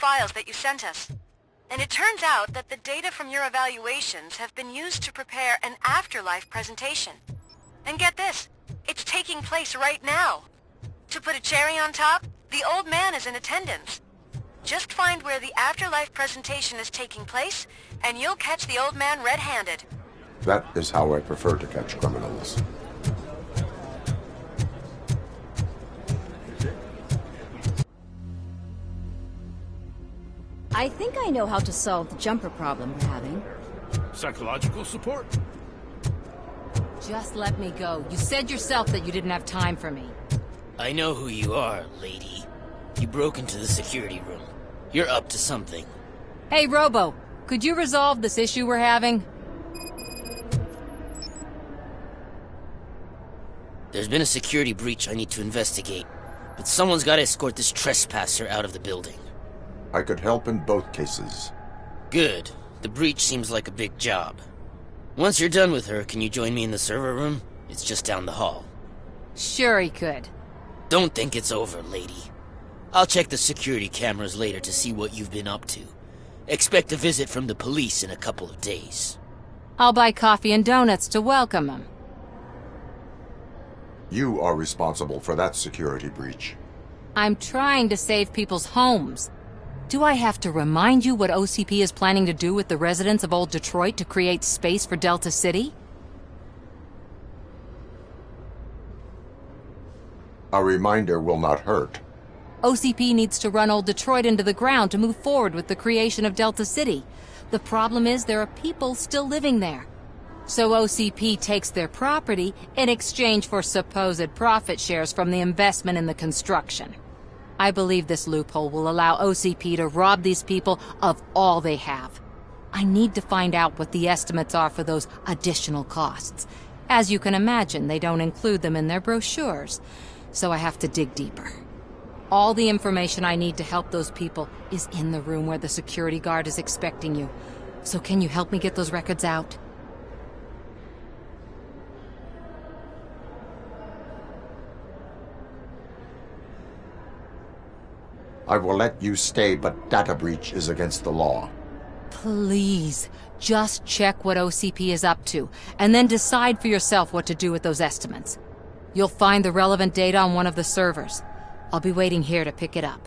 files that you sent us. And it turns out that the data from your evaluations have been used to prepare an afterlife presentation. And get this, it's taking place right now. To put a cherry on top, the old man is in attendance. Just find where the afterlife presentation is taking place, and you'll catch the old man red-handed. That is how I prefer to catch criminals. I think I know how to solve the jumper problem we're having. Psychological support? Just let me go. You said yourself that you didn't have time for me. I know who you are, lady. You broke into the security room. You're up to something. Hey, Robo, could you resolve this issue we're having? There's been a security breach I need to investigate, but someone's got to escort this trespasser out of the building. I could help in both cases. Good. The breach seems like a big job. Once you're done with her, can you join me in the server room? It's just down the hall. Sure he could. Don't think it's over, lady. I'll check the security cameras later to see what you've been up to. Expect a visit from the police in a couple of days. I'll buy coffee and donuts to welcome him. You are responsible for that security breach. I'm trying to save people's homes. Do I have to remind you what OCP is planning to do with the residents of Old Detroit to create space for Delta City? A reminder will not hurt. OCP needs to run Old Detroit into the ground to move forward with the creation of Delta City. The problem is there are people still living there. So OCP takes their property in exchange for supposed profit shares from the investment in the construction. I believe this loophole will allow OCP to rob these people of all they have. I need to find out what the estimates are for those additional costs. As you can imagine, they don't include them in their brochures, so I have to dig deeper. All the information I need to help those people is in the room where the security guard is expecting you. So can you help me get those records out? I will let you stay, but data breach is against the law. Please, just check what OCP is up to, and then decide for yourself what to do with those estimates. You'll find the relevant data on one of the servers. I'll be waiting here to pick it up.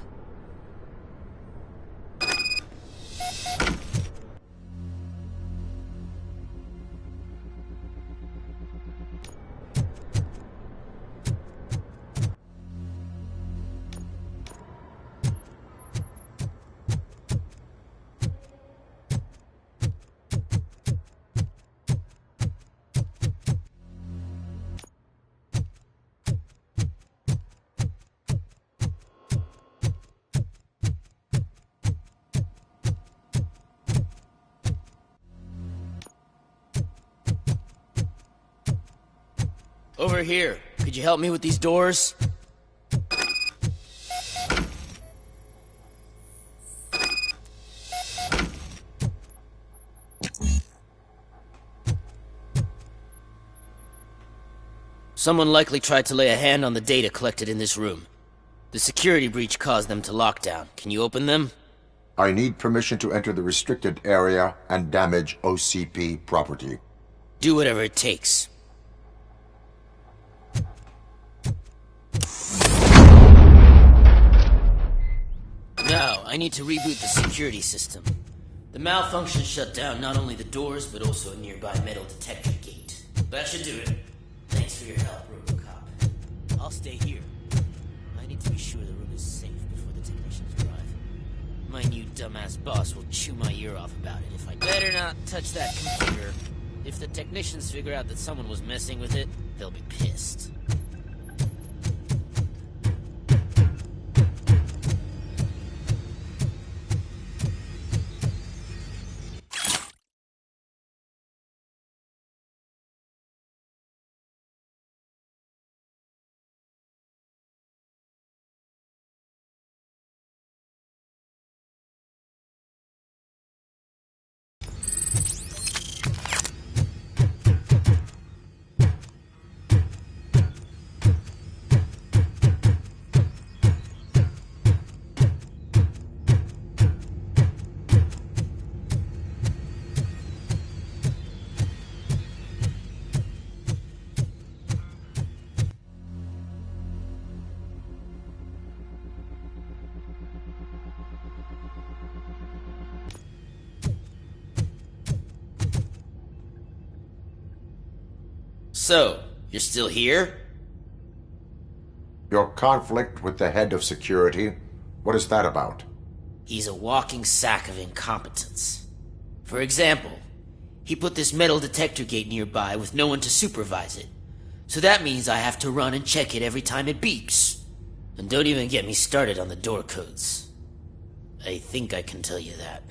Over here. Could you help me with these doors? Someone likely tried to lay a hand on the data collected in this room. The security breach caused them to lock down. Can you open them? I need permission to enter the restricted area and damage OCP property. Do whatever it takes. Now, I need to reboot the security system. The malfunction shut down not only the doors, but also a nearby metal detector gate. That should do it. Thanks for your help, RoboCop. I'll stay here. I need to be sure the room is safe before the technicians arrive. My new dumbass boss will chew my ear off about it if I better not touch that computer. If the technicians figure out that someone was messing with it, they'll be pissed. So, you're still here? Your conflict with the head of security, what is that about? He's a walking sack of incompetence. For example, he put this metal detector gate nearby with no one to supervise it. So that means I have to run and check it every time it beeps. And don't even get me started on the door codes. I think I can tell you that.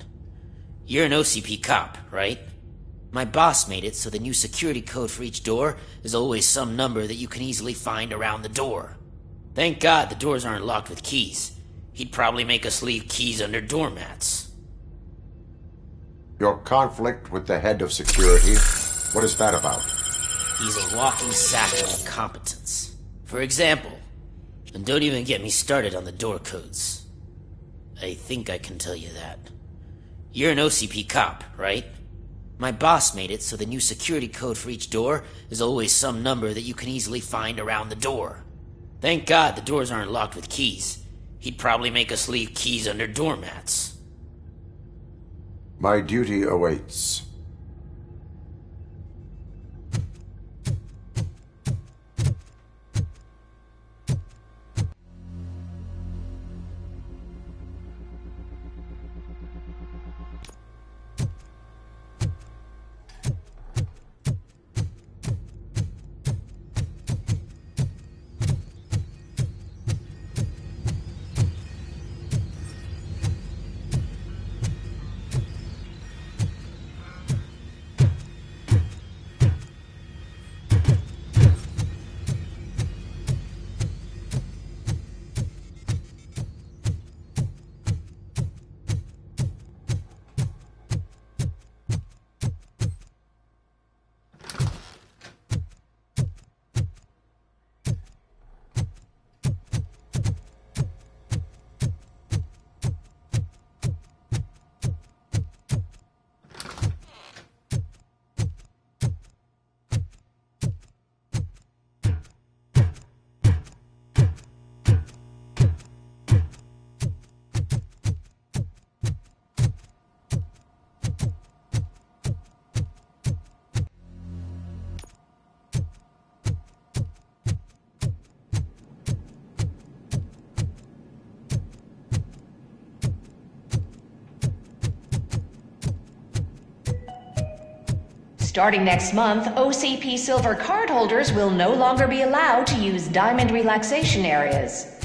You're an OCP cop, right? My boss made it so the new security code for each door is always some number that you can easily find around the door. Thank God the doors aren't locked with keys. He'd probably make us leave keys under doormats. Your conflict with the head of security, what is that about? He's a walking sack of incompetence. For example, and don't even get me started on the door codes. I think I can tell you that. You're an OCP cop, right? My boss made it so the new security code for each door is always some number that you can easily find around the door. Thank God the doors aren't locked with keys. He'd probably make us leave keys under doormats. My duty awaits. Starting next month, OCP Silver cardholders will no longer be allowed to use Diamond relaxation areas.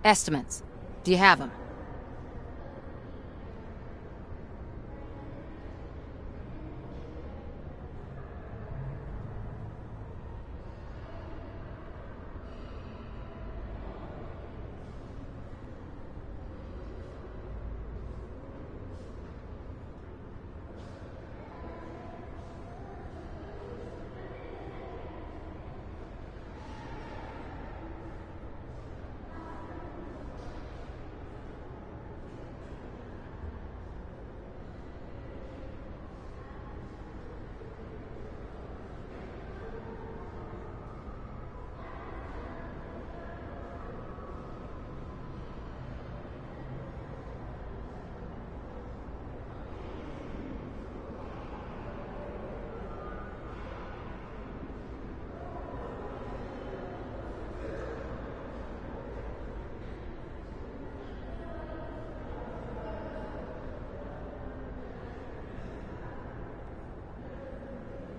Estimates. Do you have them?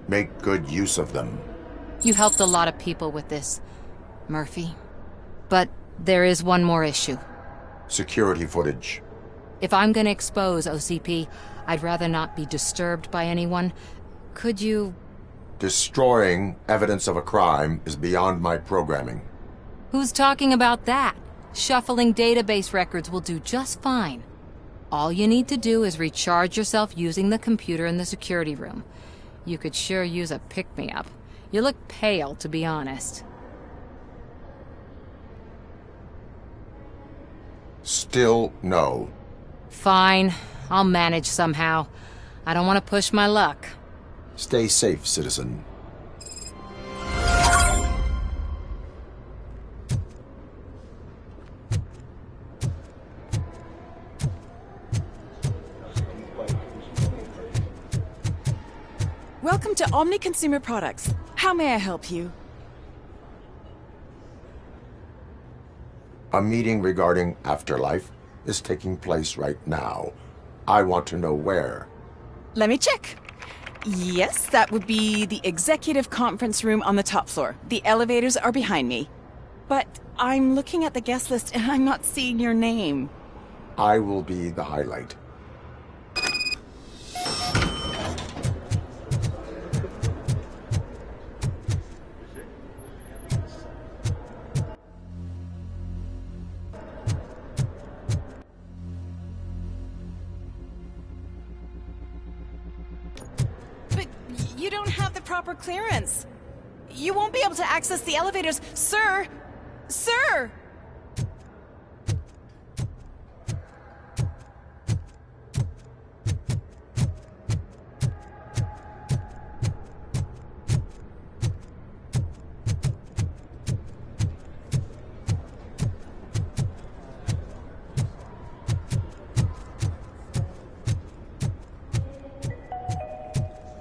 Make good use of them. You helped a lot of people with this, Murphy. But there is one more issue. Security footage. If I'm gonna expose OCP, I'd rather not be disturbed by anyone. Could you... Destroying evidence of a crime is beyond my programming. Who's talking about that? Shuffling database records will do just fine. All you need to do is recharge yourself using the computer in the security room. You could sure use a pick-me-up. You look pale, to be honest. Still no. Fine. I'll manage somehow. I don't want to push my luck. Stay safe, citizen. Welcome to Omni Consumer Products. How may I help you? A meeting regarding Afterlife is taking place right now. I want to know where. Let me check. Yes, that would be the executive conference room on the top floor. The elevators are behind me. But I'm looking at the guest list and I'm not seeing your name. I will be the highlight. You don't have the proper clearance. You won't be able to access the elevators, sir! Sir!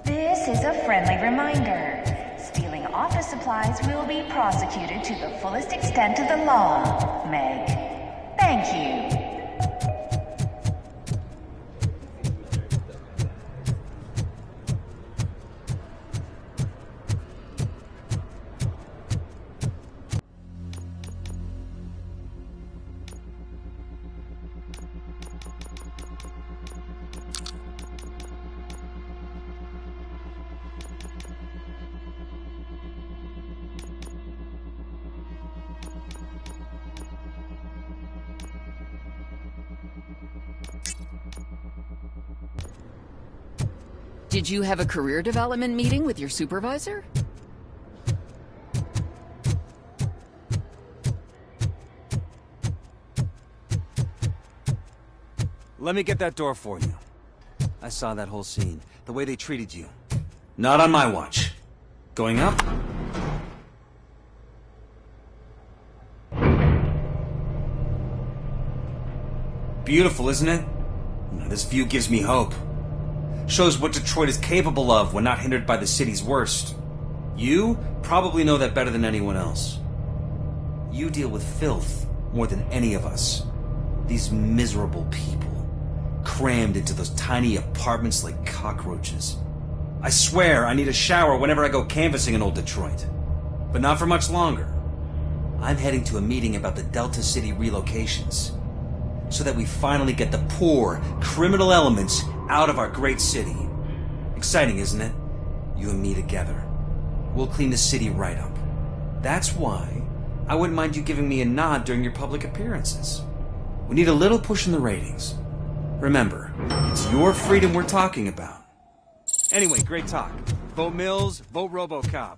This is a friendly reminder. Stealing office supplies will be prosecuted to the fullest extent of the law, Meg. Thank you. Did you have a career development meeting with your supervisor? Let me get that door for you. I saw that whole scene. The way they treated you. Not on my watch. Going up? Beautiful, isn't it? This view gives me hope. Shows what Detroit is capable of when not hindered by the city's worst. You probably know that better than anyone else. You deal with filth more than any of us. These miserable people, crammed into those tiny apartments like cockroaches. I swear I need a shower whenever I go canvassing in old Detroit. But not for much longer. I'm heading to a meeting about the Delta City relocations, so that we finally get the poor, criminal elements out of our great city. Exciting, isn't it? You and me together. We'll clean the city right up. That's why I wouldn't mind you giving me a nod during your public appearances. We need a little push in the ratings. Remember, it's your freedom we're talking about. Anyway, great talk. Vote Mills, vote RoboCop.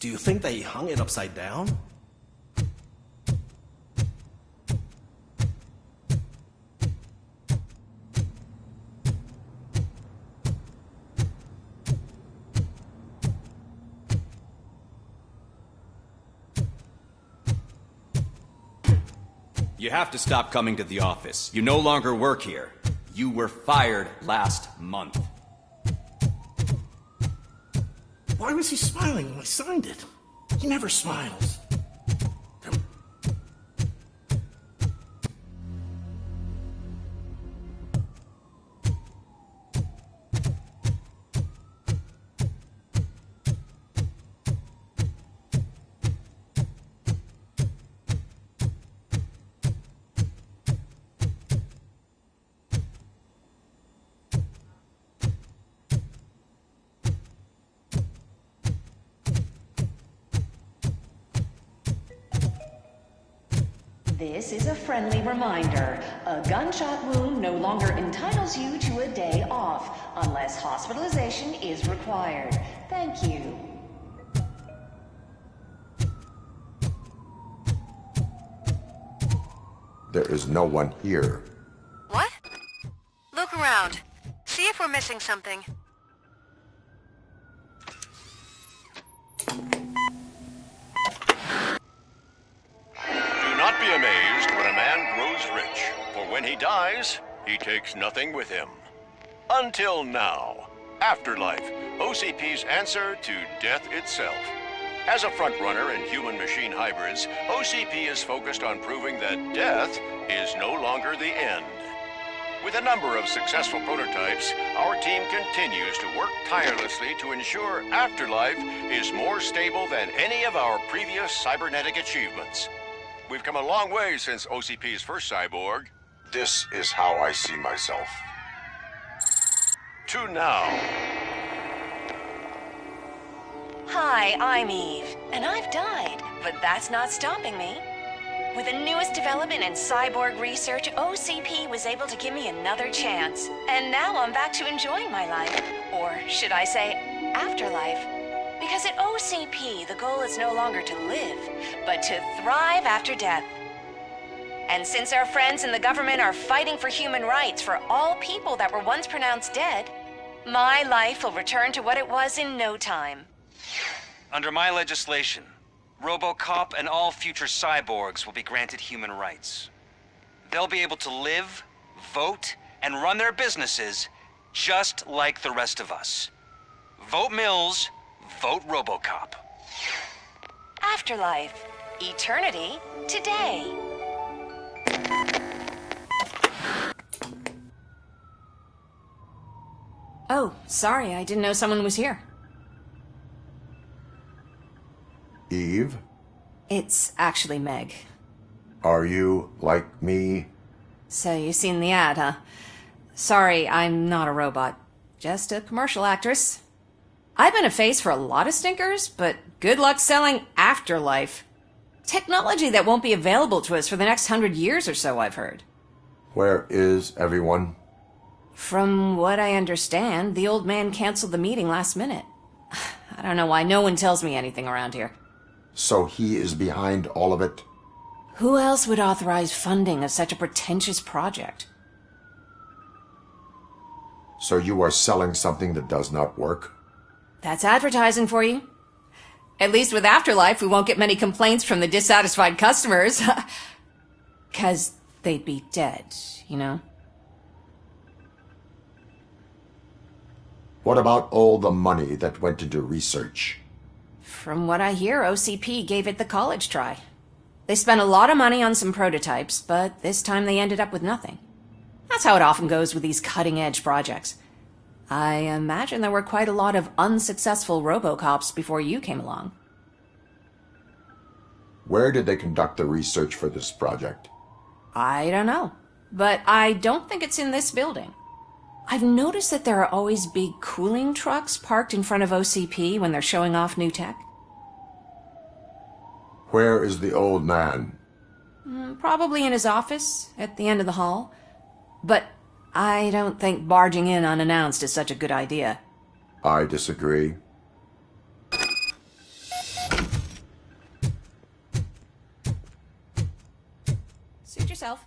Do you think they hung it upside down? You have to stop coming to the office. You no longer work here. You were fired last month. Why was he smiling when I signed it? He never smiles. This is a friendly reminder. A gunshot wound no longer entitles you to a day off, unless hospitalization is required. Thank you. There is no one here. What? Look around. See if we're missing something. Do not be amazed when a man grows rich, for when he dies, he takes nothing with him. Until now. Afterlife, OCP's answer to death itself. As a frontrunner in human-machine hybrids, OCP is focused on proving that death is no longer the end. With a number of successful prototypes, our team continues to work tirelessly to ensure Afterlife is more stable than any of our previous cybernetic achievements. We've come a long way since OCP's first cyborg. This is how I see myself. To now. Hi, I'm Eve, and I've died, but that's not stopping me. With the newest development in cyborg research, OCP was able to give me another chance. And now I'm back to enjoying my life. Or should I say, afterlife. Because at OCP, the goal is no longer to live, but to thrive after death. And since our friends in the government are fighting for human rights for all people that were once pronounced dead, my life will return to what it was in no time. Under my legislation, RoboCop and all future cyborgs will be granted human rights. They'll be able to live, vote, and run their businesses just like the rest of us. Vote Mills, vote RoboCop. Afterlife. Eternity. Today. Oh, sorry, I didn't know someone was here. Eve? It's actually Meg. Are you like me? So you've seen the ad, huh? Sorry, I'm not a robot. Just a commercial actress. I've been a face for a lot of stinkers, but good luck selling Afterlife. Technology that won't be available to us for the next 100 years or so, I've heard. Where is everyone? From what I understand, the old man canceled the meeting last minute. I don't know why no one tells me anything around here. So he is behind all of it? Who else would authorize funding of such a pretentious project? So you are selling something that does not work? That's advertising for you. At least with Afterlife, we won't get many complaints from the dissatisfied customers. 'Cause they'd be dead, you know? What about all the money that went into research? From what I hear, OCP gave it the college try. They spent a lot of money on some prototypes, but this time they ended up with nothing. That's how it often goes with these cutting-edge projects. I imagine there were quite a lot of unsuccessful RoboCops before you came along. Where did they conduct the research for this project? I don't know, but I don't think it's in this building. I've noticed that there are always big cooling trucks parked in front of OCP when they're showing off new tech. Where is the old man? Probably in his office, at the end of the hall. But I don't think barging in unannounced is such a good idea. I disagree. Suit yourself.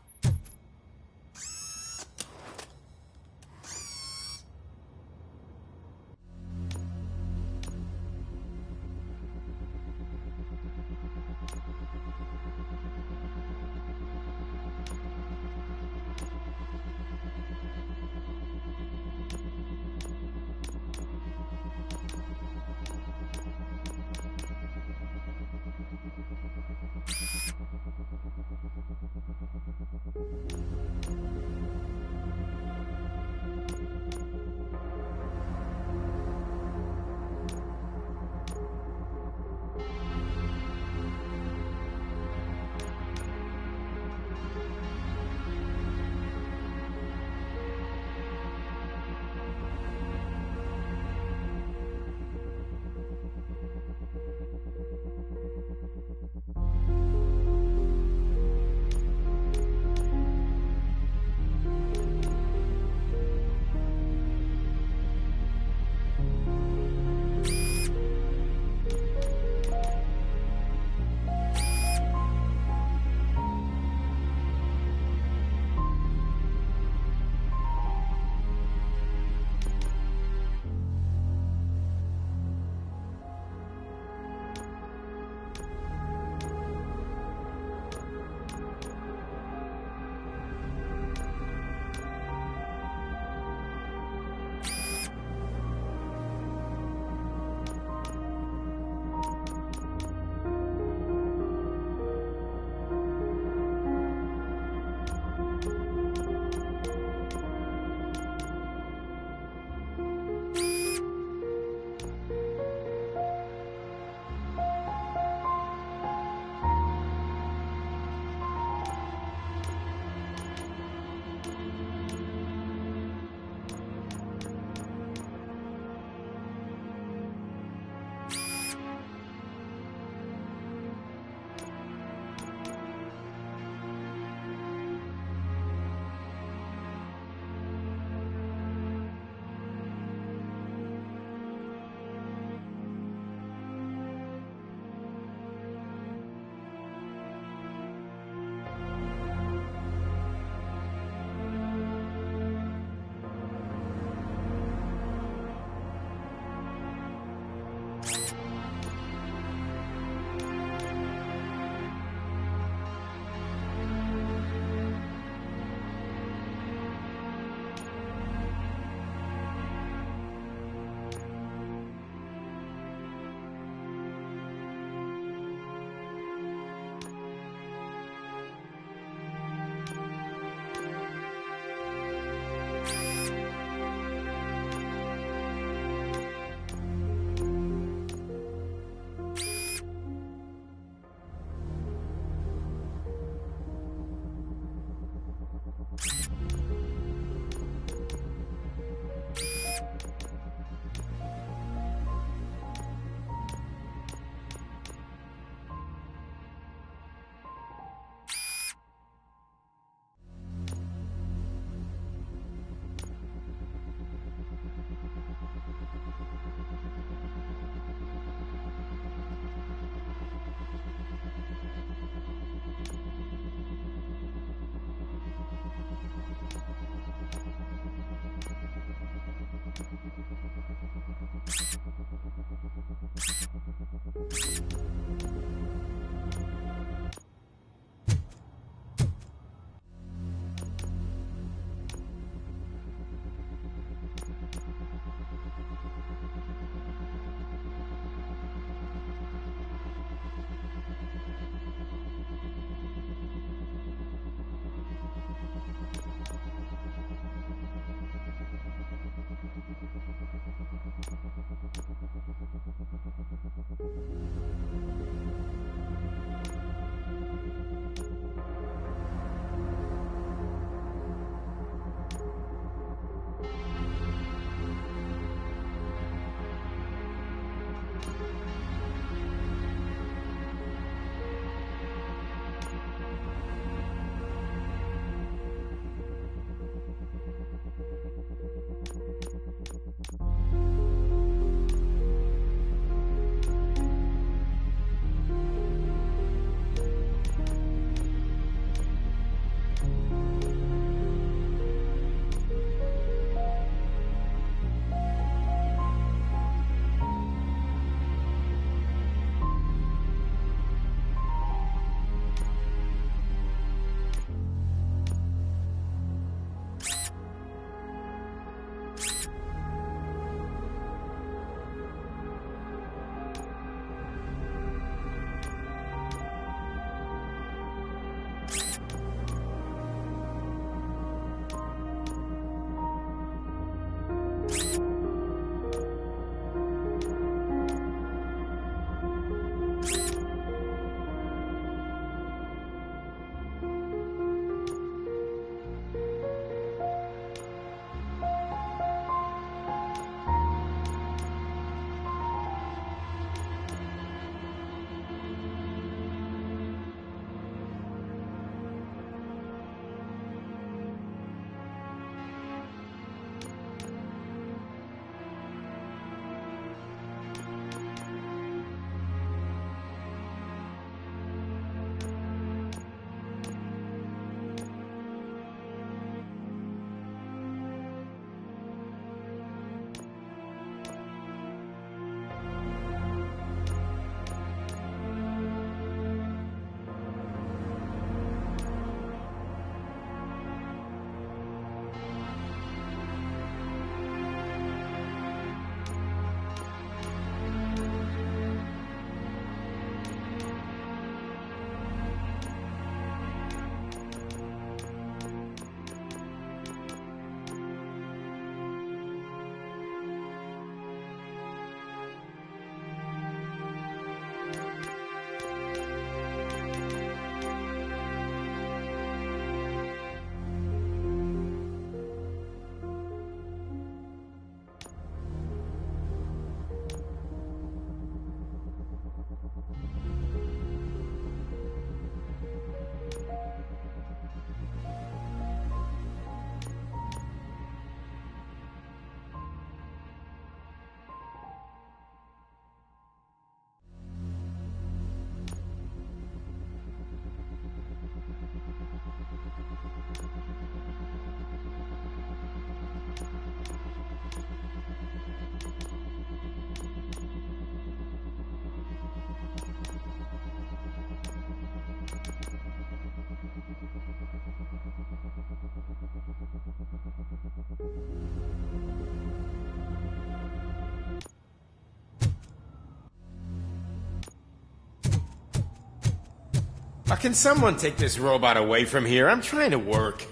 can someone take this robot away from here? I'm trying to work.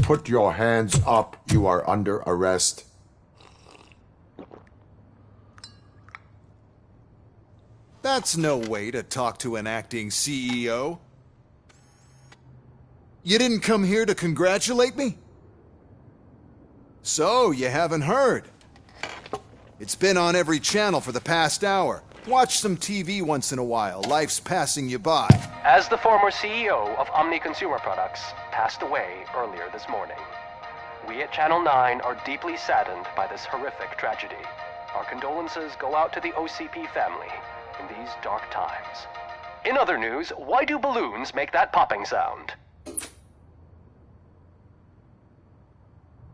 Put your hands up. You are under arrest. That's no way to talk to an acting CEO. You didn't come here to congratulate me? So, you haven't heard. It's been on every channel for the past hour. Watch some TV once in a while. Life's passing you by. As the former CEO of Omni Consumer Products passed away earlier this morning, we at Channel 9 are deeply saddened by this horrific tragedy. Our condolences go out to the OCP family in these dark times. In other news, why do balloons make that popping sound?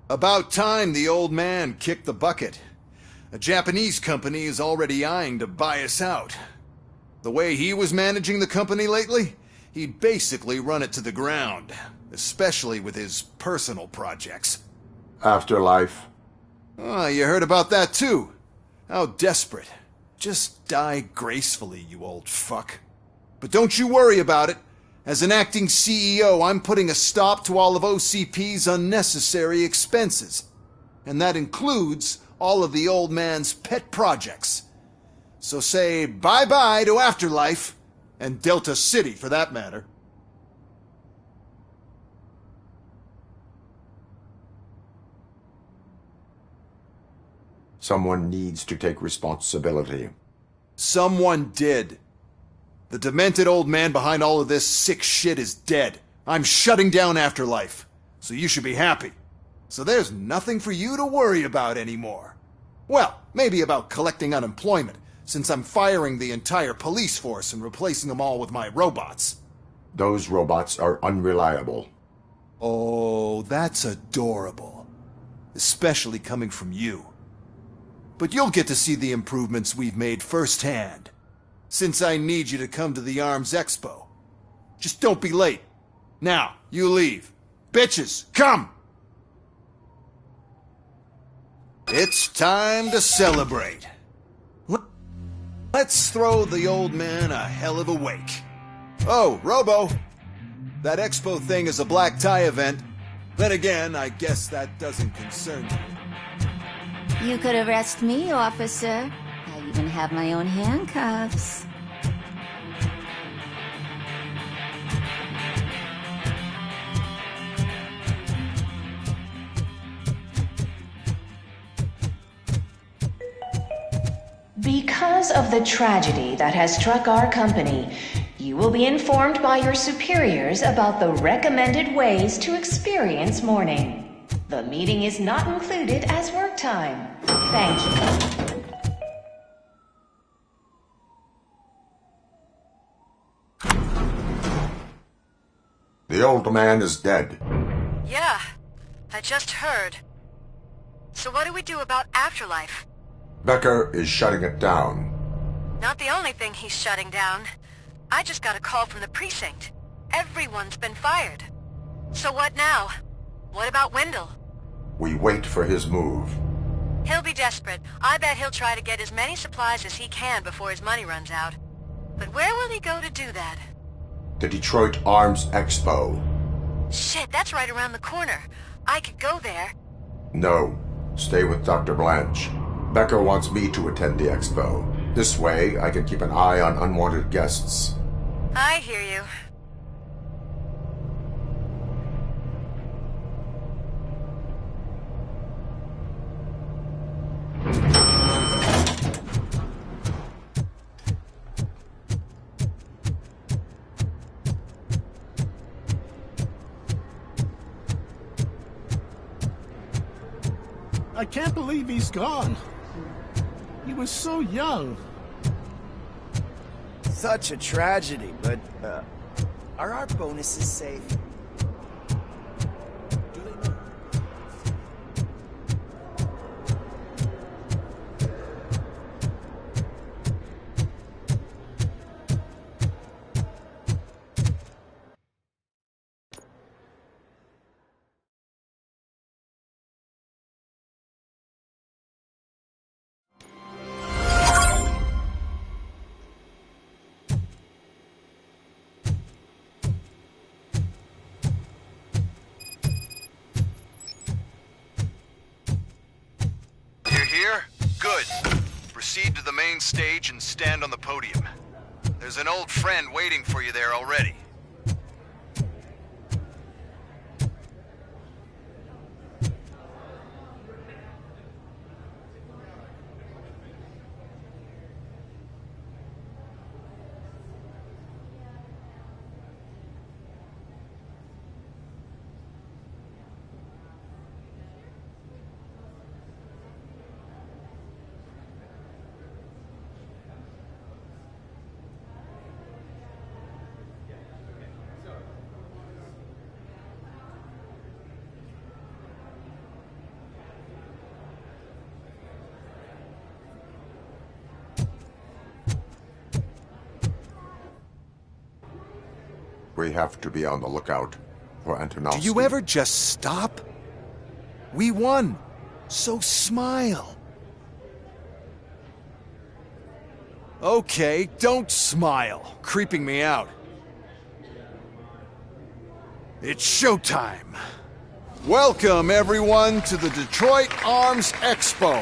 About time the old man kicked the bucket. A Japanese company is already eyeing to buy us out. The way he was managing the company lately, he'd basically run it to the ground, especially with his personal projects. Afterlife. Oh, you heard about that too. How desperate. Just die gracefully, you old fuck. But don't you worry about it. As an acting CEO, I'm putting a stop to all of OCP's unnecessary expenses. And that includes all of the old man's pet projects. So say bye-bye to Afterlife, and Delta City for that matter. Someone needs to take responsibility. Someone did. The demented old man behind all of this sick shit is dead. I'm shutting down Afterlife, so you should be happy. So there's nothing for you to worry about anymore. Well, maybe about collecting unemployment, since I'm firing the entire police force and replacing them all with my robots. Those robots are unreliable. Oh, that's adorable. Especially coming from you. But you'll get to see the improvements we've made firsthand, since I need you to come to the ARMS Expo. Just don't be late. Now, you leave. Bitches, come! It's time to celebrate. Let's throw the old man a hell of a wake. Oh, Robo! That expo thing is a black tie event. Then again, I guess that doesn't concern you. You could arrest me, officer. I even have my own handcuffs. Because of the tragedy that has struck our company, you will be informed by your superiors about the recommended ways to experience mourning. The meeting is not included as work time. Thank you. The old man is dead. Yeah, I just heard. So what do we do about Afterlife? Becker is shutting it down. Not the only thing he's shutting down. I just got a call from the precinct. Everyone's been fired. So what now? What about Wendell? We wait for his move. He'll be desperate. I bet he'll try to get as many supplies as he can before his money runs out. But where will he go to do that? The Detroit Arms Expo. Shit, that's right around the corner. I could go there. No. Stay with Dr. Blanche. Becker wants me to attend the expo. This way, I can keep an eye on unwanted guests. I hear you. I can't believe he's gone. He was so young. Such a tragedy, but, are our bonuses safe? Here? Good. Proceed to the main stage and stand on the podium. There's an old friend waiting for you there already. We have to be on the lookout for Antonovsky. Do you ever just stop? We won, so smile. Okay, don't smile, creeping me out. It's showtime. Welcome, everyone, to the Detroit Arms Expo,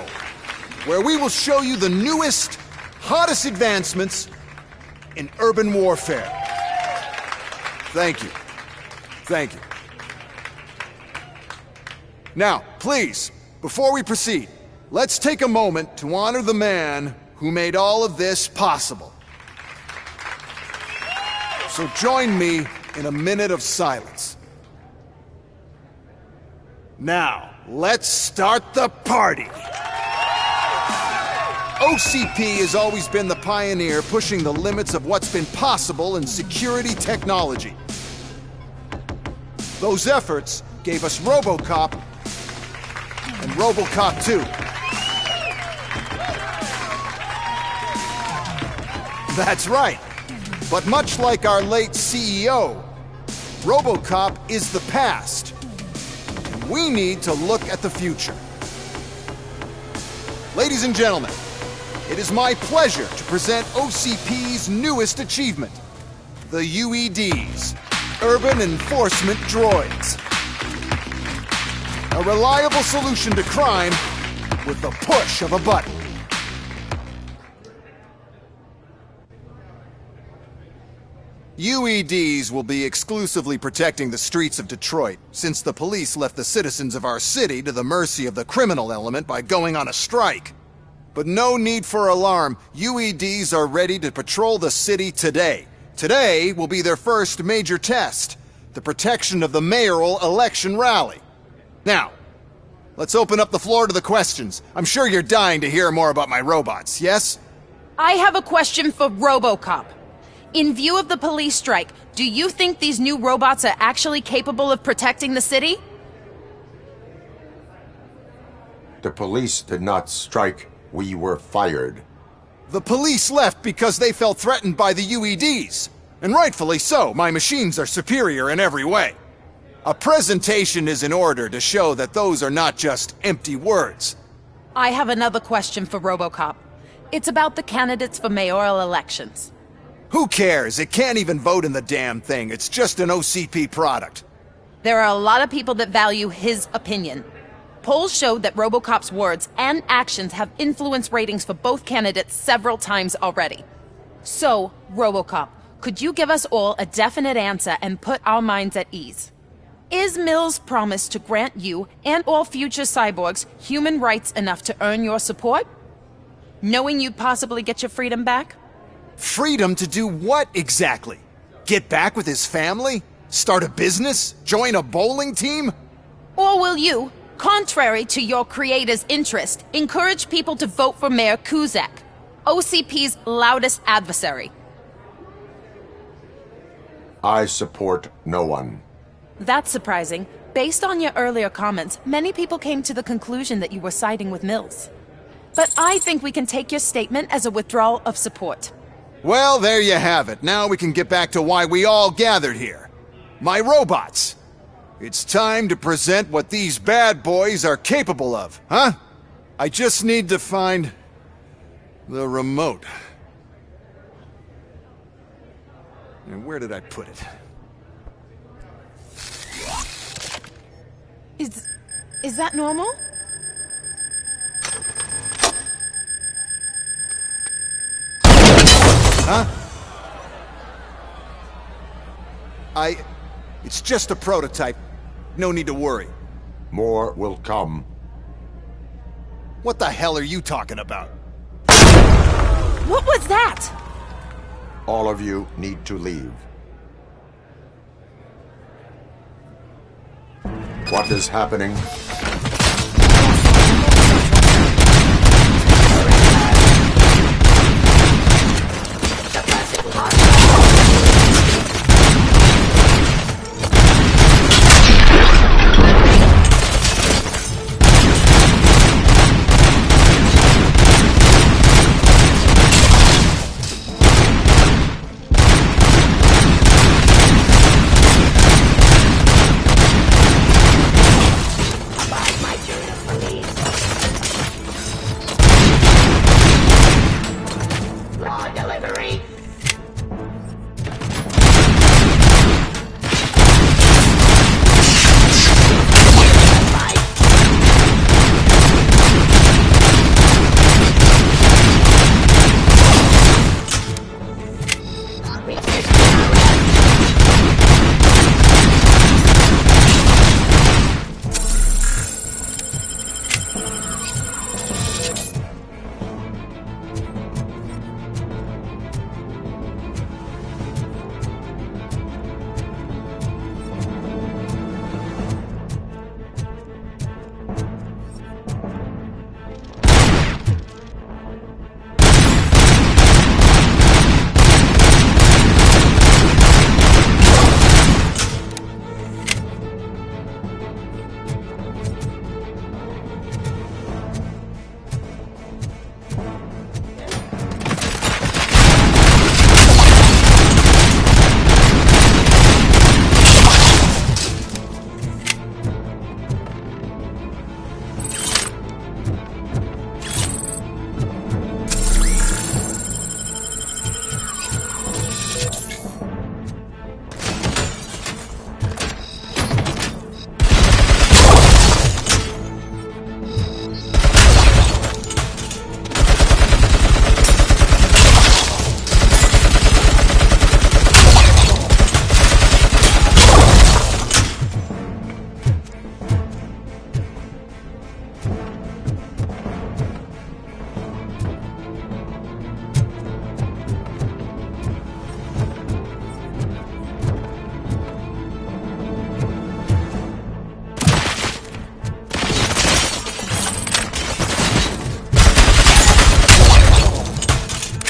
where we will show you the newest, hottest advancements in urban warfare. Thank you. Thank you. Now, please, before we proceed, let's take a moment to honor the man who made all of this possible. So join me in a minute of silence. Now, let's start the party! OCP has always been the pioneer pushing the limits of what's been possible in security technology. Those efforts gave us RoboCop and RoboCop 2. That's right. But much like our late CEO, RoboCop is the past. And we need to look at the future. Ladies and gentlemen, it is my pleasure to present OCP's newest achievement, the UEDs, Urban Enforcement Droids. A reliable solution to crime with the push of a button. UEDs will be exclusively protecting the streets of Detroit, since the police left the citizens of our city to the mercy of the criminal element by going on a strike. But no need for alarm. UEDs are ready to patrol the city today. Today will be their first major test, the protection of the mayoral election rally. Now, let's open up the floor to the questions. I'm sure you're dying to hear more about my robots, yes? I have a question for RoboCop. In view of the police strike, do you think these new robots are actually capable of protecting the city? The police did not strike. We were fired. The police left because they felt threatened by the UEDs. And rightfully so, my machines are superior in every way. A presentation is in order to show that those are not just empty words. I have another question for RoboCop. It's about the candidates for mayoral elections. Who cares? It can't even vote in the damn thing. It's just an OCP product. There are a lot of people that value his opinion. Polls showed that RoboCop's words and actions have influenced ratings for both candidates several times already. So, RoboCop, could you give us all a definite answer and put our minds at ease? Is Mills' promise to grant you and all future cyborgs human rights enough to earn your support? Knowing you'd possibly get your freedom back? Freedom to do what exactly? Get back with his family? Start a business? Join a bowling team? Or will you, contrary to your creator's interest, encourage people to vote for Mayor Kuzak, OCP's loudest adversary? I support no one. That's surprising. Based on your earlier comments, many people came to the conclusion that you were siding with Mills. But I think we can take your statement as a withdrawal of support. Well, there you have it. Now we can get back to why we all gathered here. My robots! It's time to present what these bad boys are capable of, huh? I just need to find the remote. And where did I put it? Is that normal? Huh? It's just a prototype. No need to worry. More will come. What the hell are you talking about? What was that? All of you need to leave. What is happening?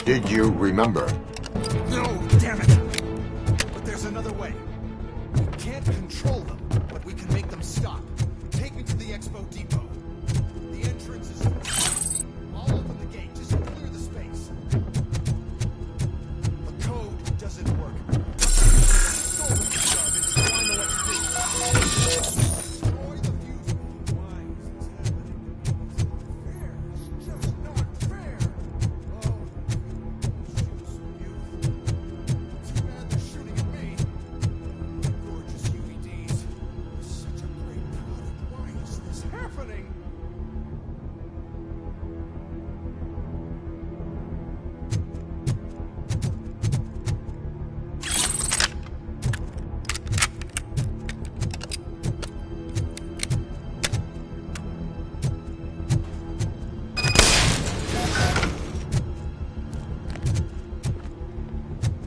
Did you remember? No, damn it! But there's another way. We can't control them, but we can make them stop. Take me to the Expo Depot. The entrance is... I'll open the gate. Just clear the space. The code doesn't work. Destroy the fuse. Why is this happening? Fair. It's just not fair.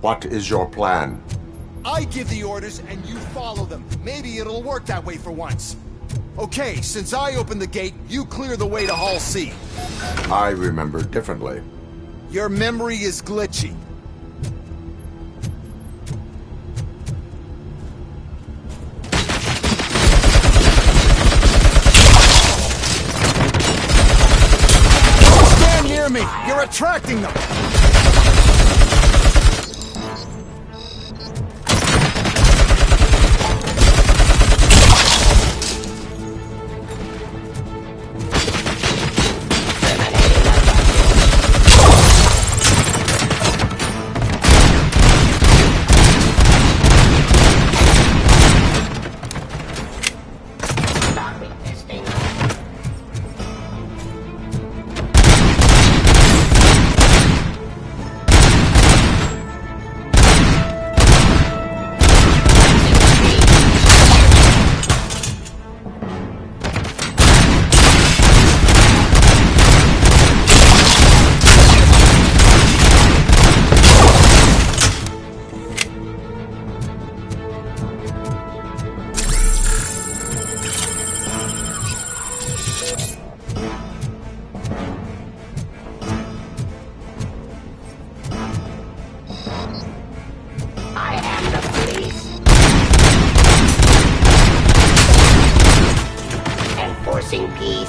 What is your plan? I give the orders and you follow them. Maybe it'll work that way for once. Okay, since I opened the gate, you clear the way to Hall C. I remember differently. Your memory is glitchy. You're attracting them! Enforcing peace.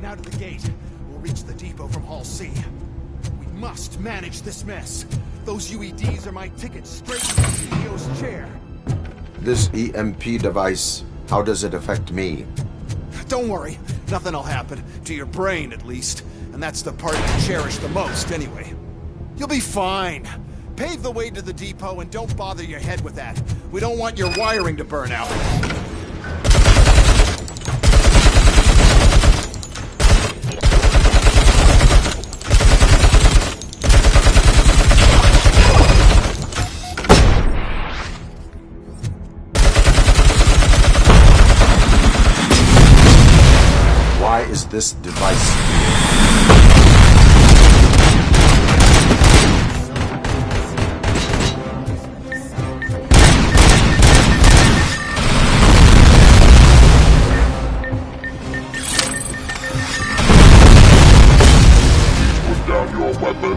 Now to the gate. We'll reach the depot from Hall C. We must manage this mess. Those UEDs are my ticket straight to the CEO's chair. This EMP device, how does it affect me? Don't worry, nothing'll happen. To your brain, at least. And that's the part you cherish the most, anyway. You'll be fine. Pave the way to the depot and don't bother your head with that. We don't want your wiring to burn out. Why is this device here? Put down your weapon.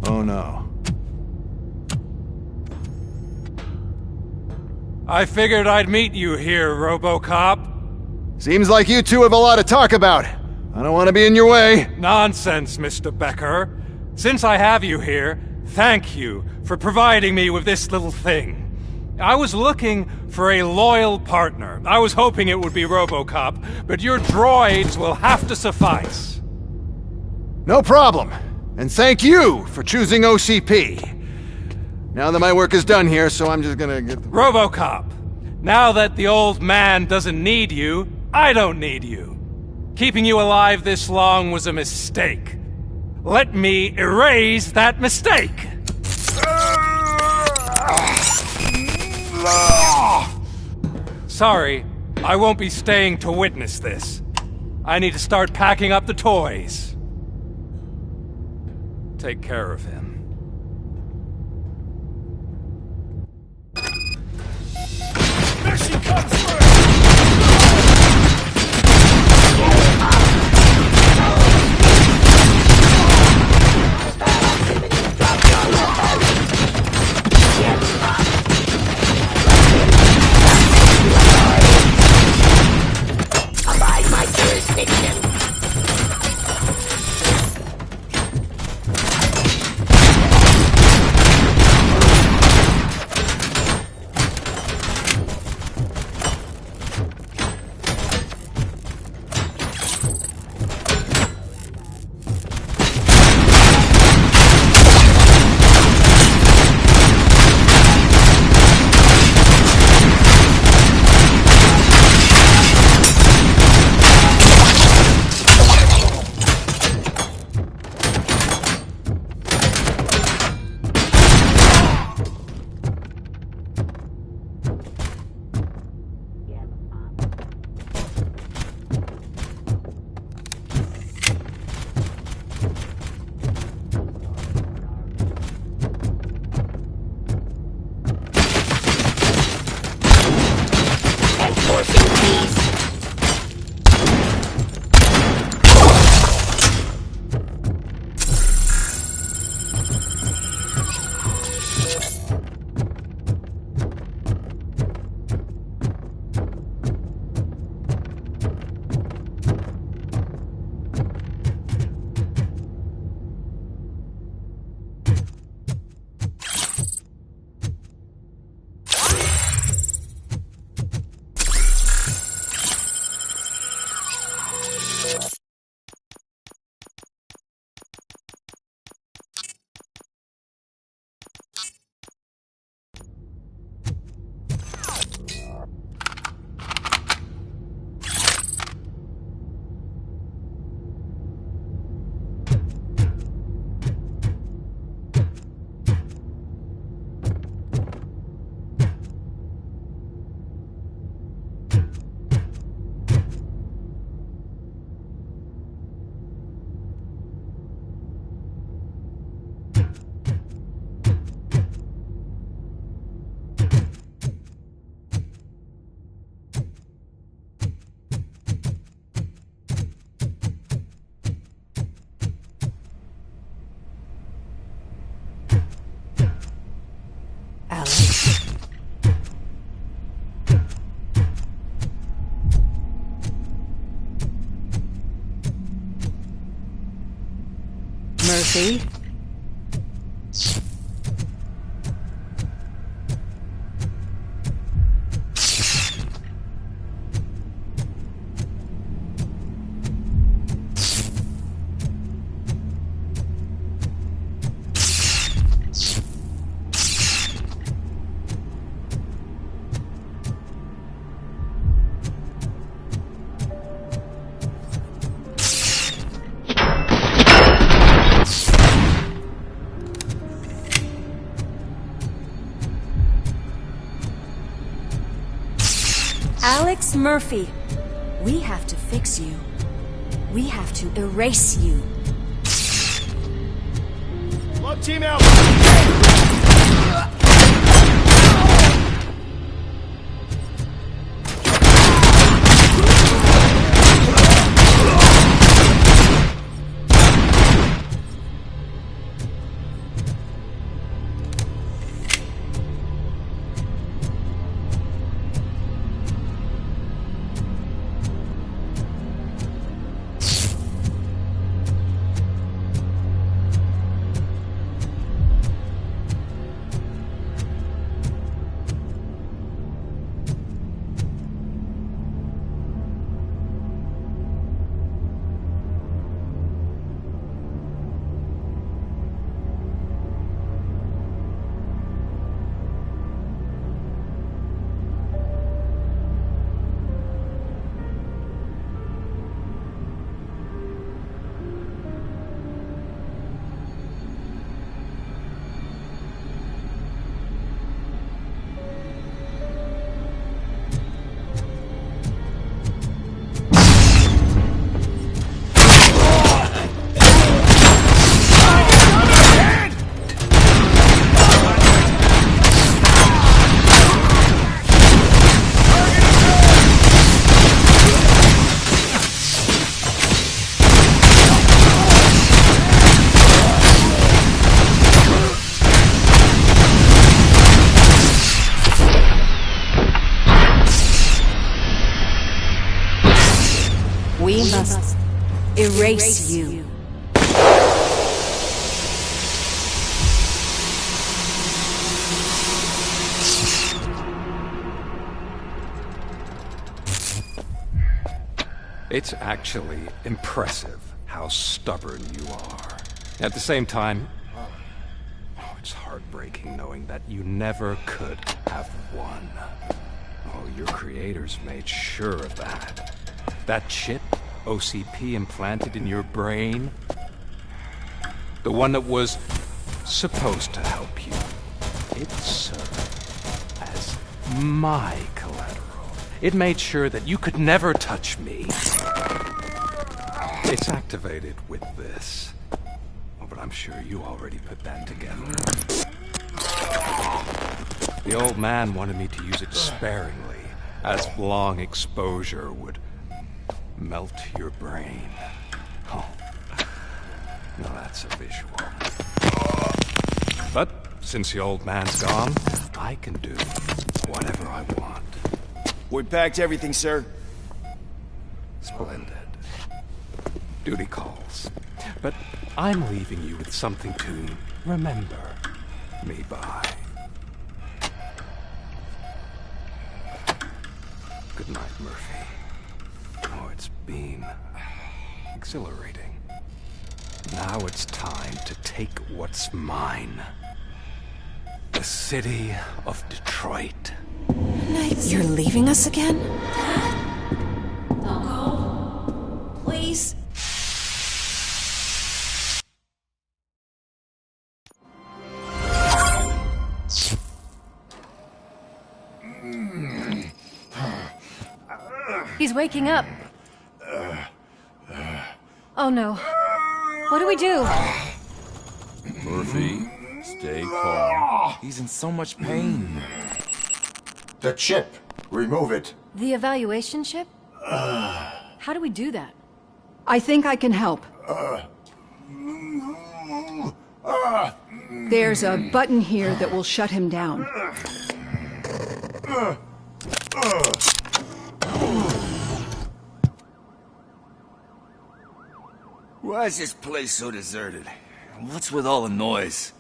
Oh no. I figured I'd meet you here, RoboCop. Seems like you two have a lot to talk about. I don't want to be in your way. Nonsense, Mr. Becker. Since I have you here, thank you for providing me with this little thing. I was looking for a loyal partner. I was hoping it would be RoboCop, but your droids will have to suffice. No problem. And thank you for choosing OCP. Now that my work is done here, so I'm just gonna get... RoboCop, now that the old man doesn't need you, I don't need you. Keeping you alive this long was a mistake. Let me erase that mistake! Sorry, I won't be staying to witness this. I need to start packing up the toys. Take care of him. There she comes! Abide my jurisdiction. Murphy? Alex Murphy, we have to fix you. We have to erase you. Love team out! We must erase you. It's actually impressive how stubborn you are. At the same time, it's heartbreaking knowing that you never could have won. Oh, your creators made sure of that. That chip OCP implanted in your brain, the one that was supposed to help you, it served as my collateral. It made sure that you could never touch me. It's activated with this. Oh, but I'm sure you already put that together. The old man wanted me to use it sparingly, as long exposure would melt your brain. Oh, now that's a visual. But since the old man's gone, I can do whatever I want. We packed everything, sir. Splendid. Duty calls. But I'm leaving you with something to remember me by. Good night, Murphy. Oh, it's been exhilarating. Now it's time to take what's mine. The city of Detroit. You're leaving us again? Don't go. Please. He's waking up. Oh no. What do we do? Murphy, stay calm. He's in so much pain. The chip. Remove it. The evaluation chip? How do we do that? I think I can help. There's a button here that will shut him down. Why is this place so deserted? What's with all the noise?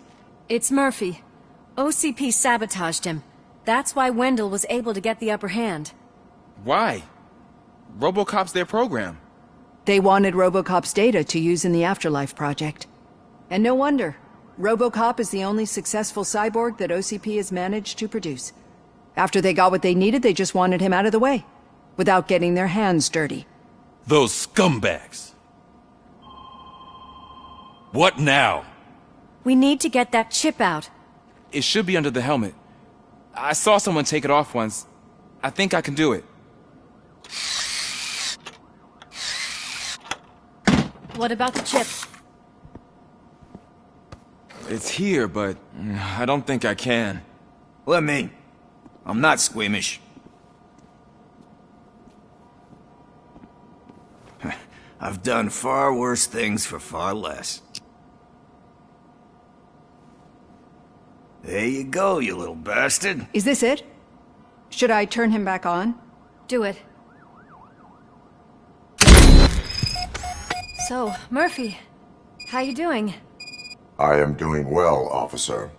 It's Murphy. OCP sabotaged him. That's why Wendell was able to get the upper hand. Why? RoboCop's their program. They wanted RoboCop's data to use in the Afterlife project. And no wonder. RoboCop is the only successful cyborg that OCP has managed to produce. After they got what they needed, they just wanted him out of the way, without getting their hands dirty. Those scumbags. What now? We need to get that chip out. It should be under the helmet. I saw someone take it off once. I think I can do it. What about the chip? It's here, but I don't think I can. Let me. I'm not squeamish. I've done far worse things for far less. There you go, you little bastard. Is this it? Should I turn him back on? Do it. So, Murphy, how you doing? I am doing well, officer.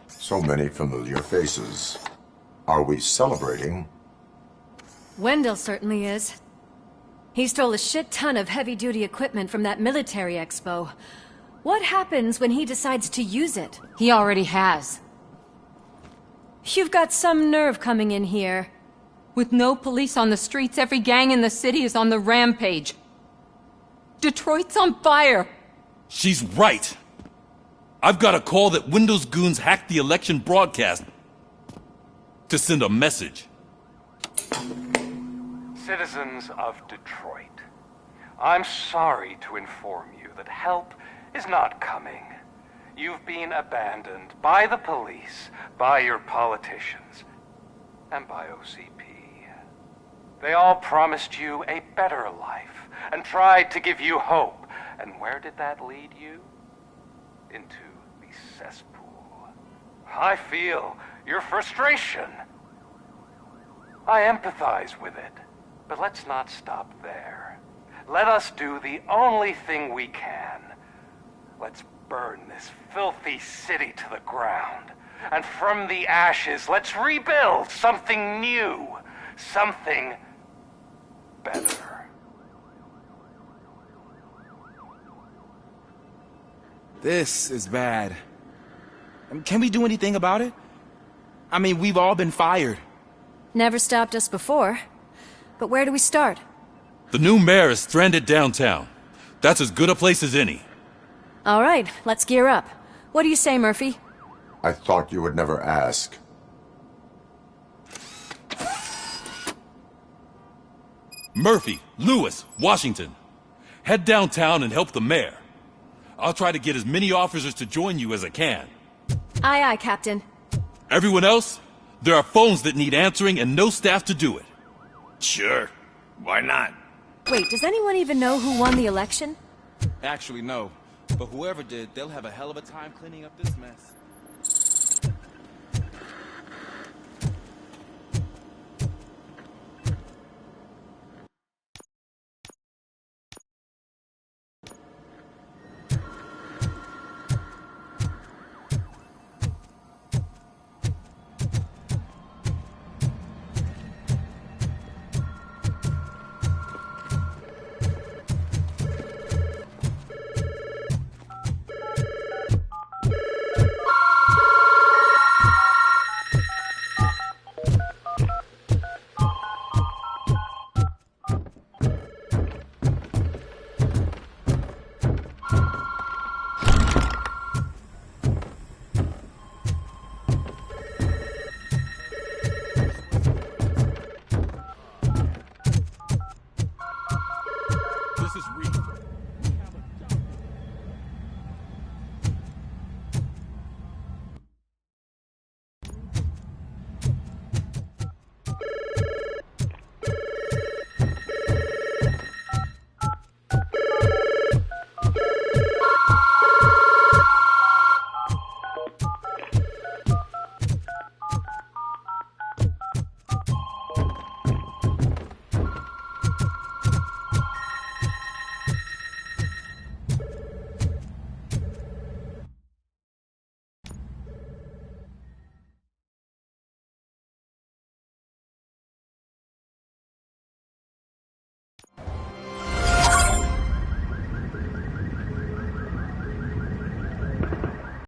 So many familiar faces. Are we celebrating? Wendell certainly is. He stole a shit ton of heavy-duty equipment from that military expo. What happens when he decides to use it? He already has. You've got some nerve coming in here. With no police on the streets, every gang in the city is on the rampage. Detroit's on fire! She's right! I've got a call that Windows goons hacked the election broadcast to send a message. Citizens of Detroit, I'm sorry to inform you that help is not coming. You've been abandoned by the police, by your politicians, and by OCP. They all promised you a better life and tried to give you hope. And where did that lead you? Into the cesspool. I feel your frustration. I empathize with it. But let's not stop there. Let us do the only thing we can. Let's burn this filthy city to the ground. And from the ashes, let's rebuild something new. Something better. This is bad. Can we do anything about it? I mean, we've all been fired. Never stopped us before. But where do we start? The new mayor is stranded downtown. That's as good a place as any. All right, let's gear up. What do you say, Murphy? I thought you would never ask. Murphy, Lewis, Washington. Head downtown and help the mayor. I'll try to get as many officers to join you as I can. Aye, aye, Captain. Everyone else? There are phones that need answering and no staff to do it. Sure. Why not? Wait, does anyone even know who won the election? Actually, no. But whoever did, they'll have a hell of a time cleaning up this mess.